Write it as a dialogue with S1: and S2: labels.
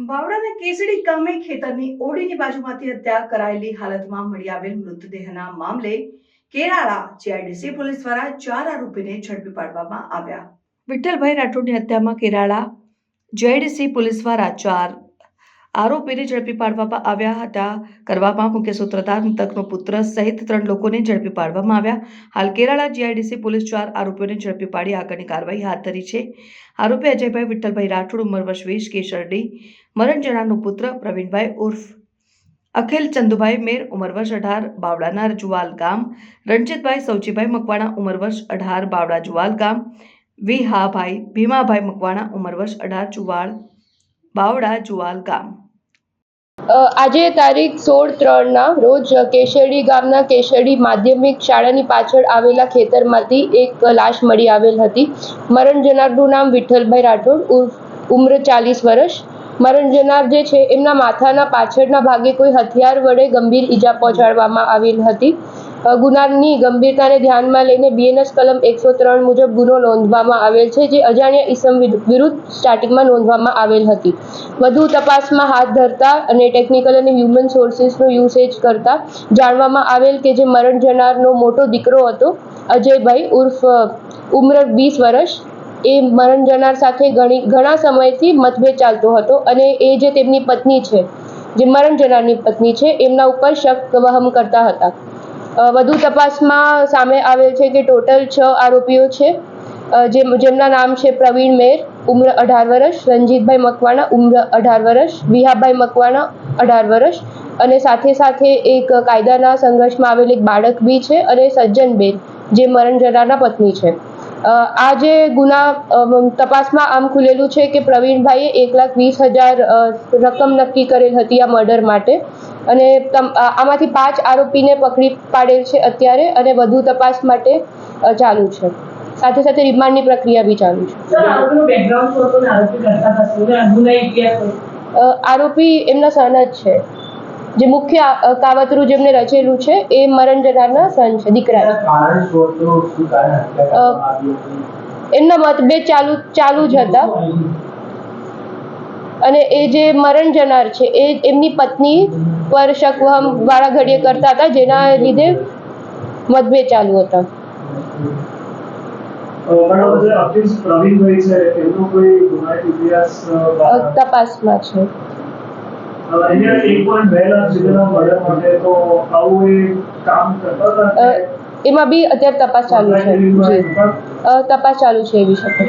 S1: બાવળાના કેસડી ગામે ખેતરની ઓરડીની બાજુમાંથી હત્યા કરાયેલી હાલતમાં મળી આવેલ મૃતદેહના મામલે કેરાળા જીઆઈડીસી પોલીસ દ્વારા 4 આરોપીને ઝડપી પાડવામાં આવ્યા. વિઠ્ઠલભાઈ રાઠોડની હત્યામાં કેરાળા જીઆઈડીસી પોલીસ દ્વારા 4 આરોપીને ઝડપી પાડવામાં આવ્યા હતા. કરવામાં મુખ્ય સૂત્રધાર મૃતકનો પુત્ર સહિત 3 લોકોને ઝડપી પાડવામાં આવ્યા. હાલ કેરાળા જીઆઈડીસી પોલીસ 4 આરોપીઓને ઝડપી પાડી આગળની કાર્યવાહી હાથ ધરી છે. આરોપી અજયભાઈ વિઠ્ઠલભાઈ રાઠોડ ઉંમર વર્ષ 20 કેશરડી મરણ જણાનો પુત્ર પ્રવીણભાઈ ઉર્ફ અખિલ ચંદુભાઈ મેર ઉંમર વર્ષ 18 બાવળાના જુવાલ ગામ, રણજીતભાઈ સૌજીભાઈ મકવાણા ઉંમર વર્ષ 18 બાવળા જુવાલ ગામ, વિહાભાઈ ભીમાભાઈ મકવાણા ઉંમર વર્ષ 18 જુવાલ બાવળા જુવાલ ગામ.
S2: આજે તારીખ 16/3 રોજ કેશરડી ગામના કેશરડી માધ્યમિક શાળાની પાછળ આવેલા ખેતરમાંથી એક લાશ મળી આવેલ હતી. મરણ જનારનું નામ વિઠ્ઠલભાઈ રાઠોડ ઉંમર 40 વર્ષ. મરણ જનાર જે છે એમના માથાના પાછળના ભાગે કોઈ હથિયાર વડે ગંભીર ઈજા પહોંચાડવામાં આવેલ હતી. ગુનાની ગંભીરતાને ધ્યાનમાં લઈને બીએનએસ કલમ 103 મુજબ ગુનો નોંધવામાં આવેલ છે, જે અજાણ્યા ઈસમ વિરુદ્ધ સ્ટાર્ટિંગમાં નોંધવામાં આવેલ હતી. વધુ તપાસમાં હાથ ધરતા અને ટેકનિકલ અને હ્યુમન સોર્સિસનો યુસેજ કરતા જાણવામાં આવેલ કે જે મરણ જનારનો મોટો દીકરો હતો અજયભાઈ ઉર્ફ ઉંમર 20 વર્ષ, એ મરણ જનાર સાથે ઘણા સમયથી મતભેદ ચાલતો હતો અને એ જે તેમની પત્ની છે, જે મરણ જનારની પત્ની છે, એમના ઉપર શક વહમ કરતા હતા. વધુ તપાસમાં સામે આવેલ છે કે ટોટલ 6 આરોપીઓ છે, જેમના નામ છે પ્રવીણ મેર ઉંમર 18 વર્ષ, રણજીતભાઈ મકવાણા ઉંમર 18 વર્ષ, વિહાભાઈ મકવાણા 18 વર્ષ અને સાથે એક કાયદાના સંઘર્ષમાં આવેલ એક બાળક બી છે અને સજ્જનબેન જે મરણ જનારના પત્ની છે. આ જે ગુના તપાસમાં આમ ખુલેલું છે કે પ્રવીણભાઈએ 1,20,000 રકમ નક્કી કરેલ હતી આ મર્ડર માટે અને આમાંથી 5 આરોપીને પકડી પાડેલ છે અત્યારે અને વધુ તપાસ માટે ચાલુ છે. સાથે રિમાન્ડની પ્રક્રિયા બી ચાલુ છે. આરોપી એમના સન જ છે. જે મુખ્ય કાવતરું જેમને રચેલું છે એ મરણ જનારના સન છે, દીકરા. એમના મતભેદ ચાલુ જ હતા અને એ જે મરણ જનાર છે એ એમની પત્ની પર શકવહમ વાળા ઘડીએ કરતા હતા, જેના લીધે મતભેદ ચાલુ હતા. તપાસમાં છે. એમાં બી અત્યારે તપાસ ચાલુ છે. તપાસ ચાલુ છે એ વિષય પર.